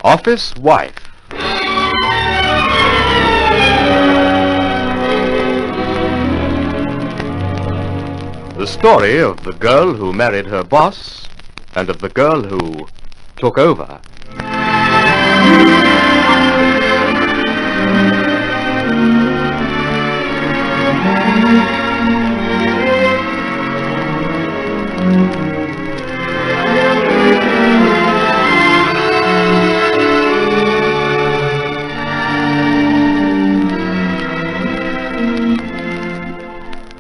Office Wife. The story of the girl who married her boss and of the girl who took over.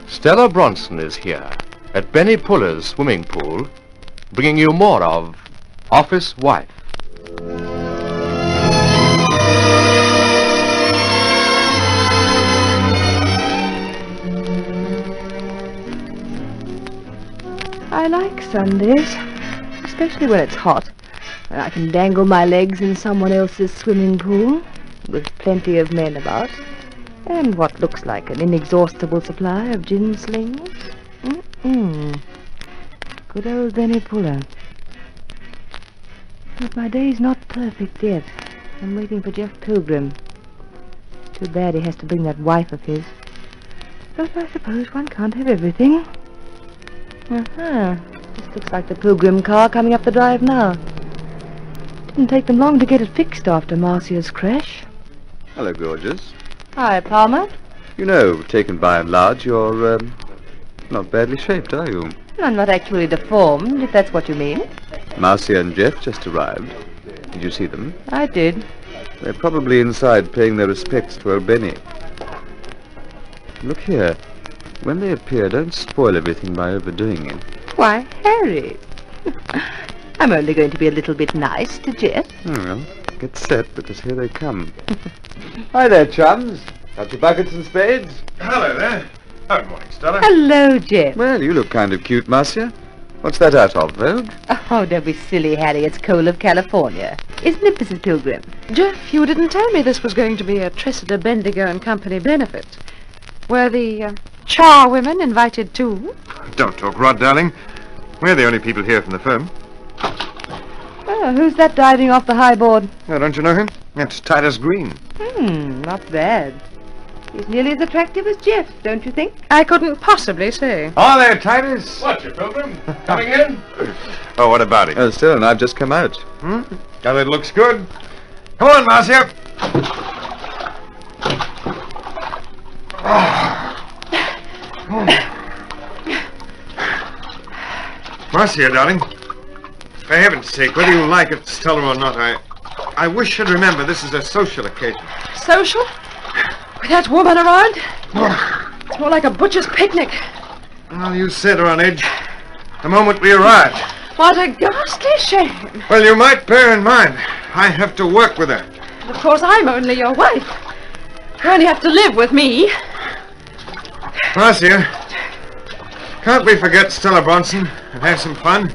Stella Bronson is here at Benny Puller's swimming pool, bringing you more of Office Wife. I like Sundays, especially when it's hot, and I can dangle my legs in someone else's swimming pool, with plenty of men about, and what looks like an inexhaustible supply of gin slings. Good old Benny Puller. But my day's not perfect yet. I'm waiting for Jeff Pilgrim. Too bad he has to bring that wife of his. But I suppose one can't have everything. This looks like the Pilgrim car coming up the drive now. Didn't take them long to get it fixed after Marcia's crash. Hello, gorgeous. Hi, Palmer. You know, taken by and large, you're, not badly shaped, are you? I'm not actually deformed, if that's what you mean. Marcia and Jeff just arrived. Did you see them? I did. They're probably inside paying their respects to old Benny. Look here. When they appear, don't spoil everything by overdoing it. Why, Harry. I'm only going to be a little bit nice to Jeff. Well, get set, because here they come. Hi there, chums. Got your buckets and spades? Hello there. Good morning, Stella. Hello, Jeff. Well, you look kind of cute, Marcia. What's that out of, Vogue? Oh, don't be silly, Harry. It's coal of California. Isn't it, Mrs. Pilgrim? Jeff, you didn't tell me this was going to be a Tressida Bendigo and Company benefit. Were the charwomen invited too? Don't talk rot, darling. We're the only people here from the firm. Oh, who's that diving off the high board? Oh, don't you know him? It's Titus Green. Not bad. He's nearly as attractive as Jeff, don't you think? I couldn't possibly say. Oh, there, Titus. What, you Pilgrim? Coming in? Oh, what about it? Oh, still, and I've just come out. Oh, it looks good. Come on, Marcia. Marcia, darling. For heaven's sake, whether you like it, Stella, or not, I wish you'd remember this is a social occasion. Social? With that woman around? It's more like a butcher's picnic. Well, you set her on edge the moment we arrived. What a ghastly shame. Well, you might bear in mind, I have to work with her. And of course, I'm only your wife. You only have to live with me. Marcia, can't we forget Stella Bronson and have some fun?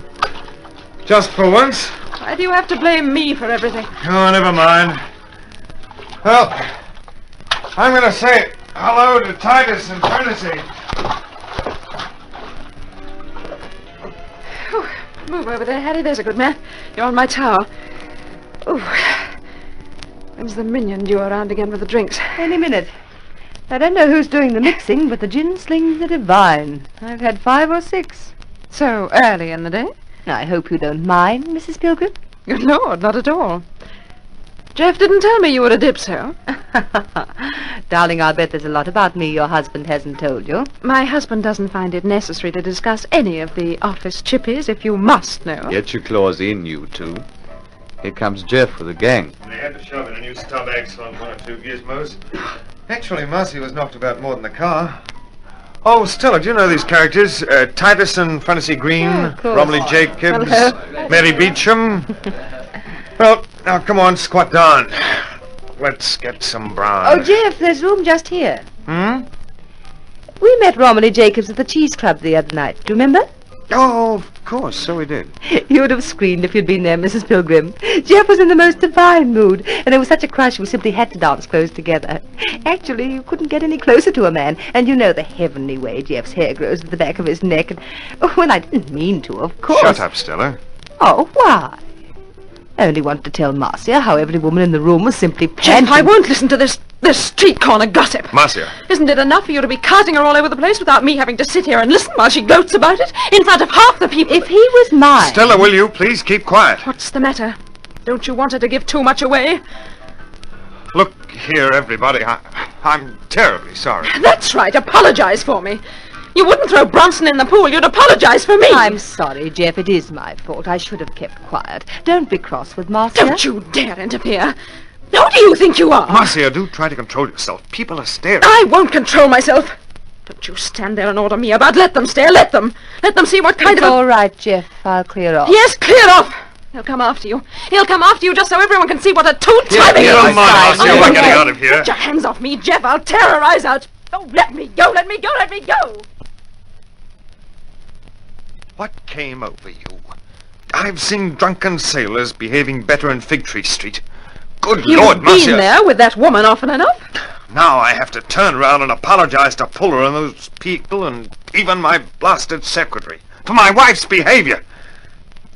Just for once? Why do you have to blame me for everything? Oh, never mind. Well, I'm going to say hello to Titus and Trinity. Move over there, Harry. There's a good man. You're on my towel. Ooh. When's the minion due around again with the drinks? Any minute. I don't know who's doing the mixing, but the gin slings are divine. I've had 5 or 6. So early in the day? I hope you don't mind, Mrs. Pilgrim. Good Lord, not at all. Jeff didn't tell me you were a dipso. Darling, I'll bet there's a lot about me your husband hasn't told you. My husband doesn't find it necessary to discuss any of the office chippies, if you must know. Get your claws in, you two. Here comes Jeff with a gang. They had to shove in a new stub axle on 1 or 2 gizmos. Actually, Marcia was knocked about more than the car. Oh, Stella, do you know these characters? Titus and Fantasy Green, of course. Romilly Jacobs, Hello. Mary Beecham. Well, now come on, squat down. Let's get some brown. Oh, Jeff, there's room just here. We met Romilly Jacobs at the Cheese Club the other night. Do you remember? Oh, of course, so we did. You would have screamed if you'd been there, Mrs. Pilgrim. Jeff was in the most divine mood, and there was such a crush we simply had to dance close together. Actually, you couldn't get any closer to a man, and you know the heavenly way Jeff's hair grows at the back of his neck. And, well, I didn't mean to, of course. Shut up, Stella. Oh, why? I only wanted to tell Marcia how every woman in the room was simply Jeff, panting. I won't listen to this street corner gossip. Marcia. Isn't it enough for you to be carting her all over the place without me having to sit here and listen while she gloats about it in front of half the people? If he was mine... Stella, will you please keep quiet? What's the matter? Don't you want her to give too much away? Look here, everybody. I'm terribly sorry. That's right. Apologize for me. You wouldn't throw Bronson in the pool. You'd apologize for me. I'm sorry, Jeff. It is my fault. I should have kept quiet. Don't be cross with Marcia. Don't you dare interfere. Who do you think you are? Marcia, do try to control yourself. People are staring. I won't control myself. Don't you stand there and order me about. Let them stare. Let them. Let them see what kind It's of a... all right, Jeff. I'll clear off. Yes, clear off. He'll come after you. He'll come after you just so everyone can see what a two-timing... You don't mind, Marcia. I We're won't getting go. out of here. Get your hands off me, Jeff. I'll tear her eyes out. Oh, let me go. Let me go. Let me go. What came over you? I've seen drunken sailors behaving better in Fig Tree Street. Good Lord, You've Marcia. been there with that woman often enough. Now I have to turn around and apologize to Puller and those people and even my blasted secretary for my wife's behavior.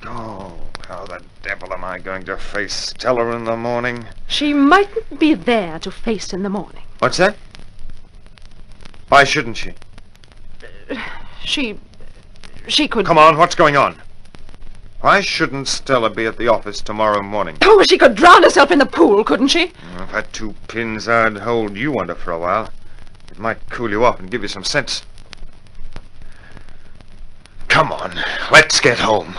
Oh, how the devil am I going to face Stella in the morning? She mightn't be there to face in the morning. What's that? Why shouldn't she? She could... Come on, what's going on? Why shouldn't Stella be at the office tomorrow morning? Oh, she could drown herself in the pool, couldn't she? If I had 2 pins, I'd hold you under for a while. It might cool you off and give you some sense. Come on, let's get home.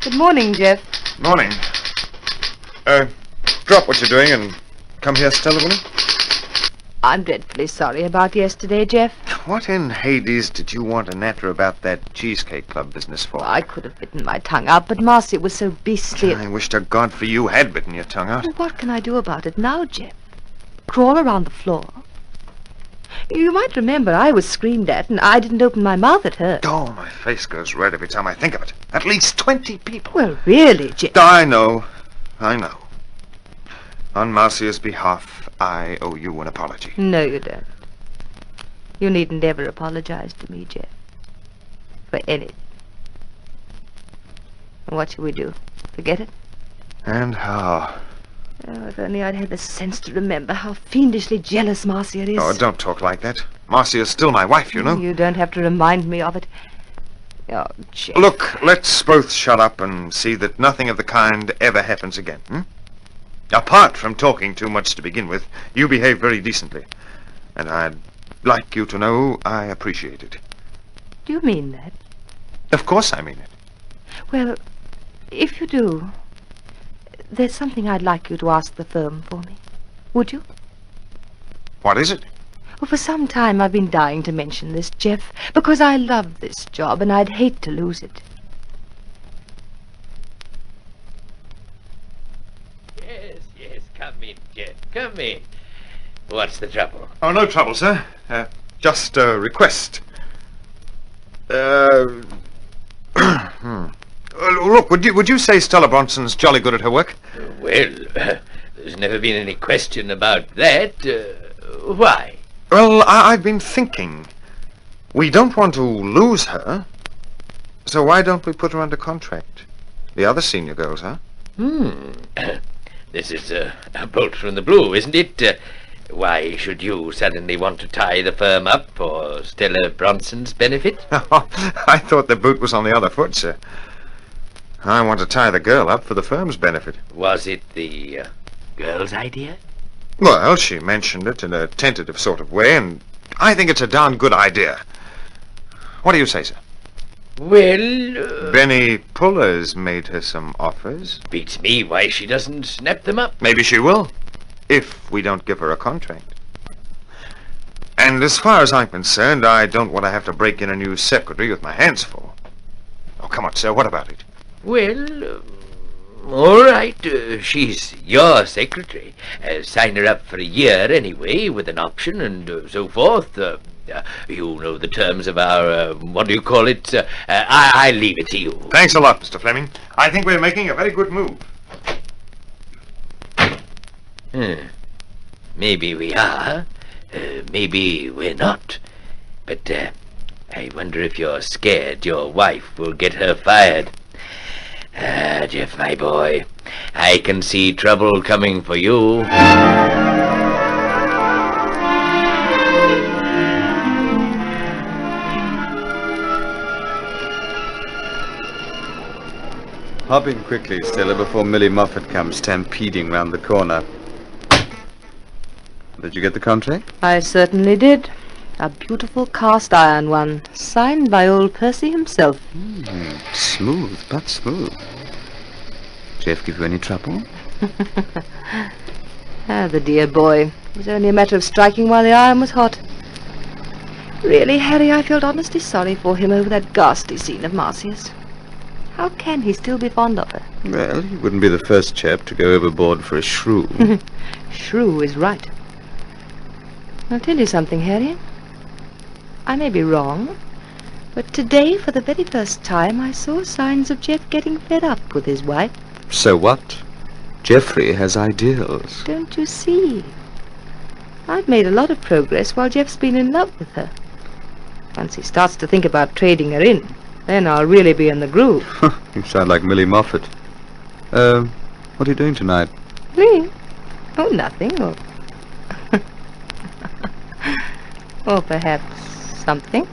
Good morning, Jeff. Morning. Drop what you're doing and come here, Stella, will you? I'm dreadfully sorry about yesterday, Jeff. What in Hades did you want to natter about that Cheesecake Club business for? I could have bitten my tongue out, but Marcia was so beastly. I wish to God for you had bitten your tongue out. Well, what can I do about it now, Jeff? Crawl around the floor? You might remember I was screamed at and I didn't open my mouth at her. Oh, my face goes red every time I think of it. At least 20 people. Well, really, Jeff. I know. On Marcia's behalf, I owe you an apology. No, you don't. You needn't ever apologize to me, Jeff. For anything. What shall we do? Forget it? And how? Oh, if only I'd had the sense to remember how fiendishly jealous Marcia is. Oh, don't talk like that. Marcia's still my wife, you know. You don't have to remind me of it. Oh, Jeff. Look, let's both shut up and see that nothing of the kind ever happens again, Apart from talking too much to begin with, you behave very decently. And I'd like you to know I appreciate it. Do you mean that? Of course I mean it. Well, if you do, there's something I'd like you to ask the firm for me. Would you? What is it? Well, for some time I've been dying to mention this, Jeff, because I love this job and I'd hate to lose it. Yes, come in, Jeff, come in. What's the trouble? Oh, no trouble, sir. Just a request. Look, would you say Stella Bronson's jolly good at her work? Well, there's never been any question about that. Why? Well, I've been thinking. We don't want to lose her, so why don't we put her under contract? The other senior girls, huh? This is a bolt from the blue, isn't it? Why should you suddenly want to tie the firm up for Stella Bronson's benefit? I thought the boot was on the other foot, sir. I want to tie the girl up for the firm's benefit. Was it the girl's idea? Well, she mentioned it in a tentative sort of way, and I think it's a darn good idea. What do you say, sir? Well, Benny Puller's made her some offers. beats me why she doesn't snap them up. Maybe she will, if we don't give her a contract. And as far as I'm concerned, I don't want to have to break in a new secretary with my hands full. Oh, come on, sir, what about it? Well, all right, she's your secretary. Sign her up for a year anyway, with an option and so forth. You know the terms of our, what do you call it? I leave it to you. Thanks a lot, Mr. Fleming. I think we're making a very good move. Maybe we are. Maybe we're not. But I wonder if you're scared your wife will get her fired. Jeff, my boy, I can see trouble coming for you. Hop in quickly, Stella, before Millie Moffat comes stampeding round the corner. Did you get the contract? I certainly did. A beautiful cast-iron one, signed by old Percy himself. Smooth, but smooth. Jeff give you any trouble? The dear boy. It was only a matter of striking while the iron was hot. Really, Harry, I felt honestly sorry for him over that ghastly scene of Marcia's. How can he still be fond of her? Well, he wouldn't be the first chap to go overboard for a shrew. Shrew is right. I'll tell you something, Harry. I may be wrong, but today, for the very first time, I saw signs of Jeff getting fed up with his wife. So what? Geoffrey has ideals. Don't you see? I've made a lot of progress while Jeff's been in love with her. Once he starts to think about trading her in, then I'll really be in the groove. You sound like Millie Moffat. What are you doing tonight? Me? Oh, nothing. Or perhaps something.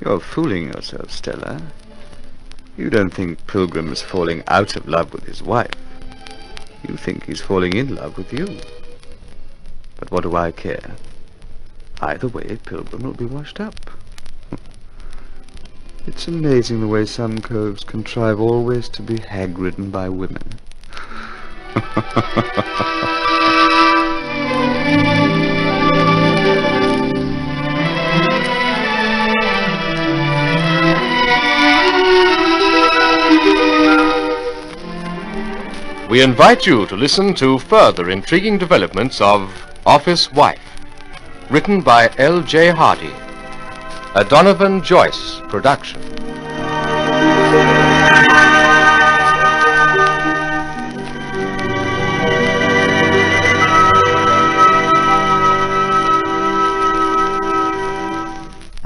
You're fooling yourself, Stella. You don't think Pilgrim is falling out of love with his wife. You think he's falling in love with you. But what do I care? Either way, Pilgrim will be washed up. It's amazing the way some coves contrive always to be hag-ridden by women. We invite you to listen to further intriguing developments of Office Wife, written by L.J. Hardy, a Donovan Joyce production.